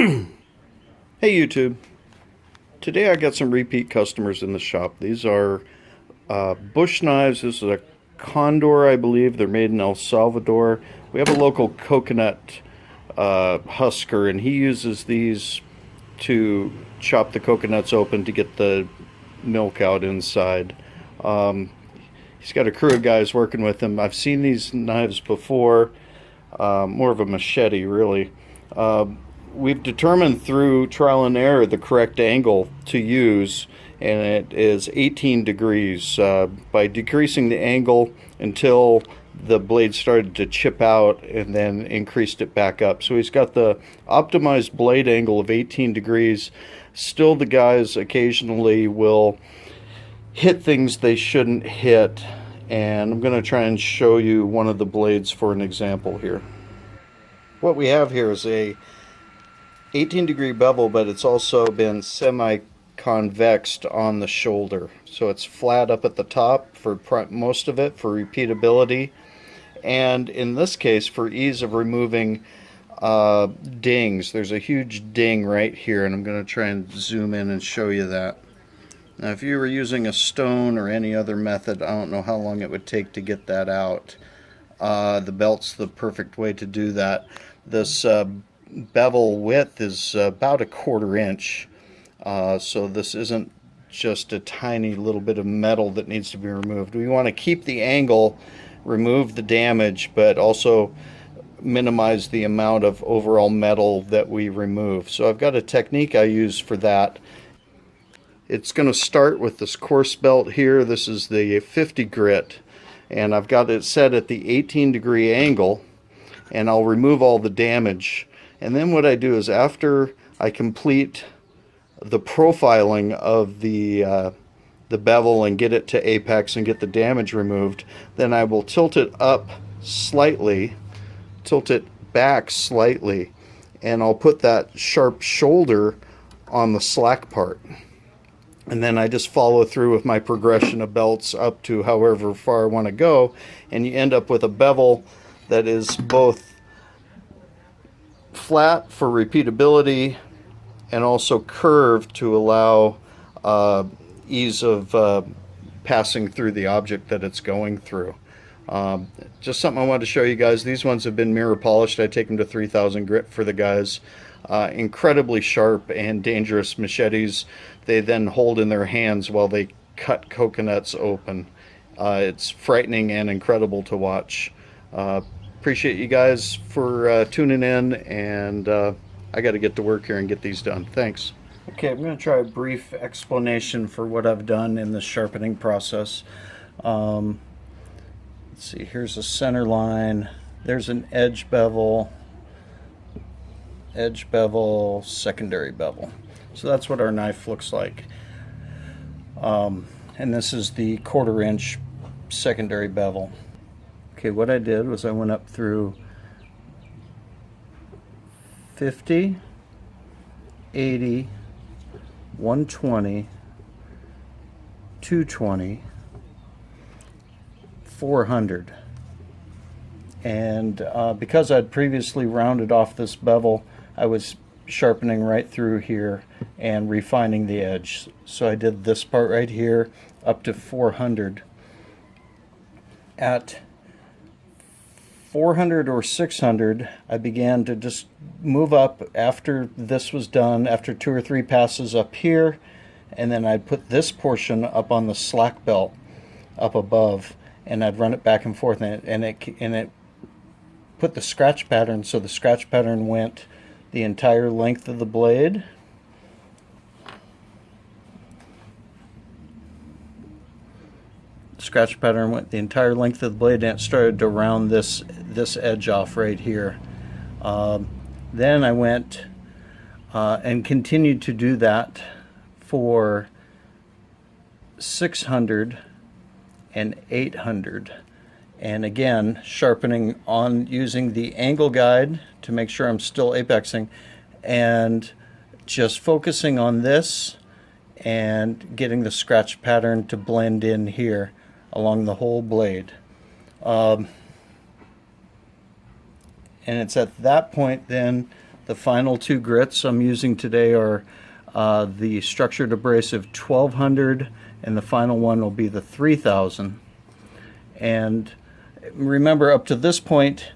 Hey YouTube, today I got some repeat customers in the shop. These are bush knives. This is a Condor, I believe. They're made in El Salvador. We have a local coconut husker, and he uses these to chop the coconuts open to get the milk out inside. He's got a crew of guys working with him. I've seen these knives before, more of a machete really. We've determined through trial and error the correct angle to use, and it is 18 degrees. By decreasing the angle until the blade started to chip out and then increased it back up. So he's got the optimized blade angle of 18 degrees. Still, the guys occasionally will hit things they shouldn't hit, and I'm going to try and show you one of the blades for an example here. What we have here is a 18-degree bevel, but it's also been semi-convexed on the shoulder. So it's flat up at the top for most of it, for repeatability, and in this case for ease of removing dings. There's a huge ding right here, and I'm going to try and zoom in and show you that. Now if you were using a stone or any other method, I don't know how long it would take to get that out. The belt's the perfect way to do that. This bevel width is about 1/4 inch, so this isn't just a tiny little bit of metal that needs to be removed. We want to keep the angle, remove the damage, but also minimize the amount of overall metal that we remove. So I've got a technique I use for that. It's going to start with this coarse belt here. This is the 50 grit, and I've got it set at the 18-degree angle, and I'll remove all the damage. And then what I do is, after I complete the profiling of the bevel and get it to apex and get the damage removed, then I will tilt it up slightly, tilt it back slightly, and I'll put that sharp shoulder on the slack part. And then I just follow through with my progression of belts up to however far I want to go, and you end up with a bevel that is both flat for repeatability and also curved to allow ease of passing through the object that it's going through. Just something I wanted to show you guys. These ones have been mirror polished. I take them to 3,000 grit for the guys. Incredibly sharp and dangerous machetes. They then hold in their hands while they cut coconuts open. It's frightening and incredible to watch. Appreciate you guys for tuning in, and I got to get to work here and get these done. Thanks. Okay, I'm going to try a brief explanation for what I've done in the sharpening process. Let's see, here's a center line, there's an edge bevel, secondary bevel. So that's what our knife looks like. And this is the 1/4 inch secondary bevel. Okay, what I did was I went up through 50, 80, 120, 220, 400. And because I'd previously rounded off this bevel, I was sharpening right through here and refining the edge. So I did this part right here up to 400. At 400 or 600, I began to just move up after this was done, after 2 or 3 passes up here, and then I'd put this portion up on the slack belt up above, and I'd run it back and forth, and it put the scratch pattern, so the scratch pattern went the entire length of the blade. Scratch pattern went the entire length of the blade, and it started to round this edge off right here. Then I went and continued to do that for 600 and 800, and again sharpening on using the angle guide to make sure I'm still apexing, and just focusing on this and getting the scratch pattern to blend in here along the whole blade. And it's at that point then The final two grits I'm using today are the structured abrasive 1200, and the final one will be the 3000. And remember, up to this point,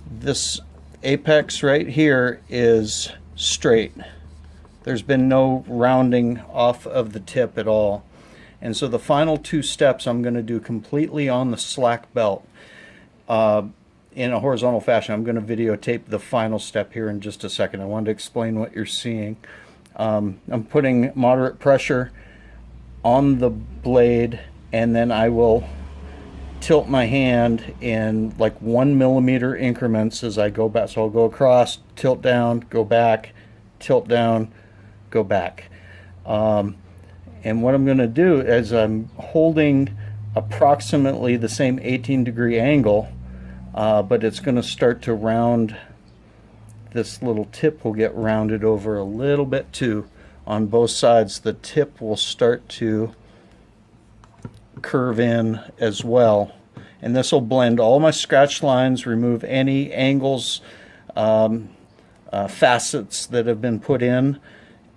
this apex right here is straight. There's been no rounding off of the tip at all. And so the final two steps I'm going to do completely on the slack belt in a horizontal fashion. I'm going to videotape the final step here in just a second. I wanted to explain what you're seeing. I'm putting moderate pressure on the blade, and then I will tilt my hand in like 1 millimeter increments as I go back. So I'll go across, tilt down, go back, tilt down, go back. And what I'm going to do is I'm holding approximately the same 18-degree angle, but it's going to start to round. This little tip will get rounded over a little bit too on both sides. The tip will start to curve in as well, and this will blend all my scratch lines, remove any angles, facets that have been put in,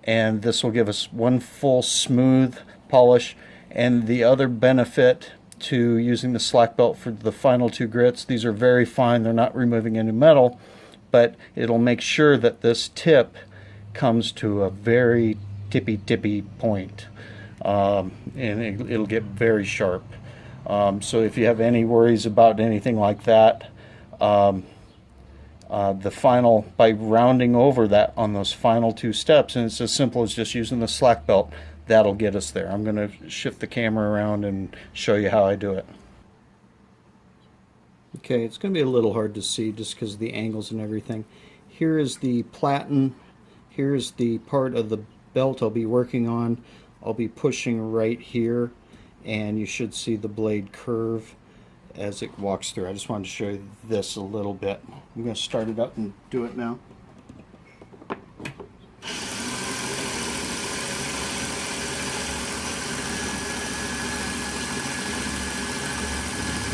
and this will give us one full smooth polish. And the other benefit to using the slack belt for the final two grits, these are very fine, they're not removing any metal, but it'll make sure that this tip comes to a very tippy point, and it'll get very sharp. So if you have any worries about anything like that, the final, by rounding over that on those final two steps, and it's as simple as just using the slack belt, that'll get us there. I'm going to shift the camera around and show you how I do it. Okay, it's going to be a little hard to see just because of the angles and everything. Here is the platen. Here's the part of the belt I'll be working on. I'll be pushing right here, and you should see the blade curve as it walks through. I just wanted to show you this a little bit. I'm going to start it up and do it now.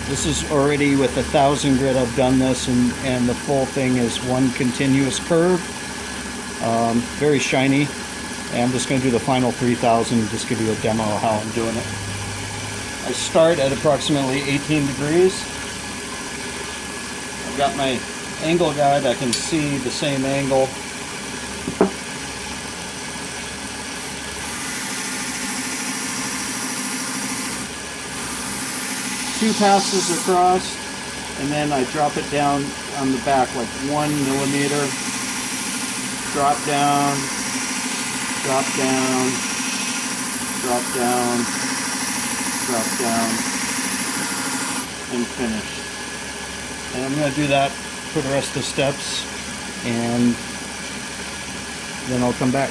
This is already with 1000 grit. I've done this, and the full thing is one continuous curve. Very shiny. And I'm just going to do the final 3000 and just give you a demo of how I'm doing it. I start at approximately 18 degrees. I've got my angle guide. I can see the same angle. Two passes across, and then I drop it down on the back like 1 millimeter. Drop down, drop down, drop down, drop down, and finish. And I'm going to do that for the rest of the steps, and then I'll come back.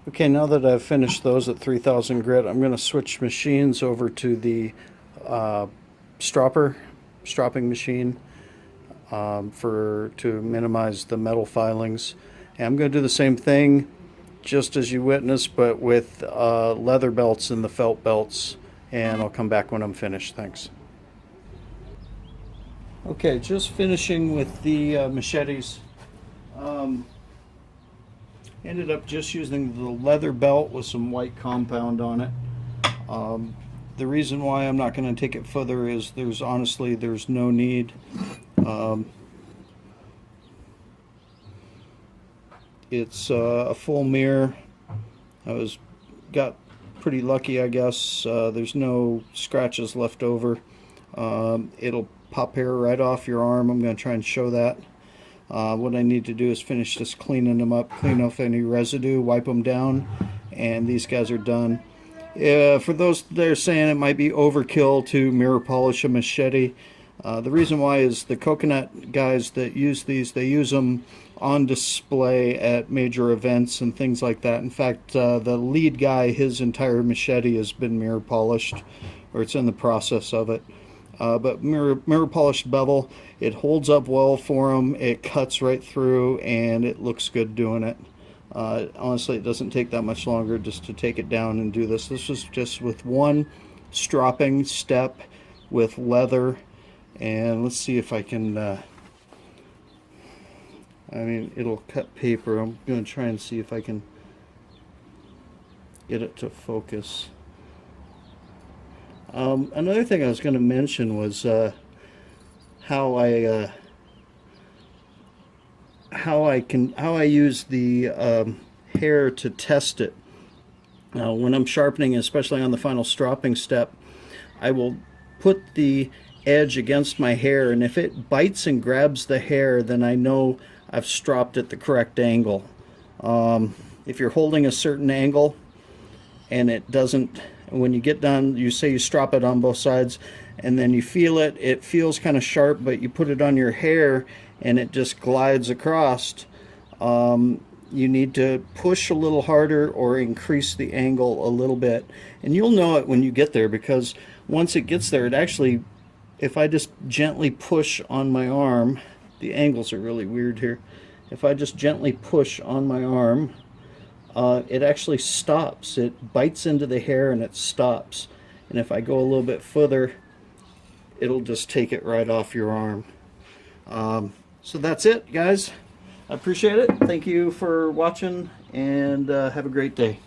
Okay, now that I've finished those at 3000 grit, I'm going to switch machines over to the stropping machine to minimize the metal filings. And I'm going to do the same thing just as you witnessed, but with leather belts and the felt belts, and I'll come back when I'm finished. Thanks. Okay, just finishing with the machetes. Ended up just using the leather belt with some white compound on it. The reason why I'm not going to take it further is there's no need. It's a full mirror. Got pretty lucky, I guess. There's no scratches left over. It'll pop hair right off your arm. I'm going to try and show that. What I need to do is finish just cleaning them up, clean off any residue, wipe them down, and these guys are done. For those that are saying it might be overkill to mirror polish a Machete, the reason why is the coconut guys that use these, they use them on display at major events and things like that. In fact, the lead guy, his entire Machete has been mirror polished, or it's in the process of it. But mirror polished bevel, it holds up well for them, it cuts right through, and it looks good doing it. Honestly, it doesn't take that much longer just to take it down and do this. This was just with one stropping step with leather, and let's see if I can, I mean, it'll cut paper. I'm going to try and see if I can get it to focus. Another thing I was going to mention was how I use the hair to test it. When I'm sharpening, especially on the final stropping step, I will put the edge against my hair, and if it bites and grabs the hair, then I know I've stropped at the correct angle. If you're holding a certain angle and it doesn't, when you get done, you say you strop it on both sides, and then you feel it, it feels kind of sharp, but you put it on your hair and it just glides across. You need to push a little harder or increase the angle a little bit, and you'll know it when you get there, because once it gets there, it actually, if I just gently push on my arm, the angles are really weird here. If I just gently push on my arm, it actually stops. It bites into the hair and it stops. And if I go a little bit further, it'll just take it right off your arm. So that's it, guys. I appreciate it. Thank you for watching, and have a great day.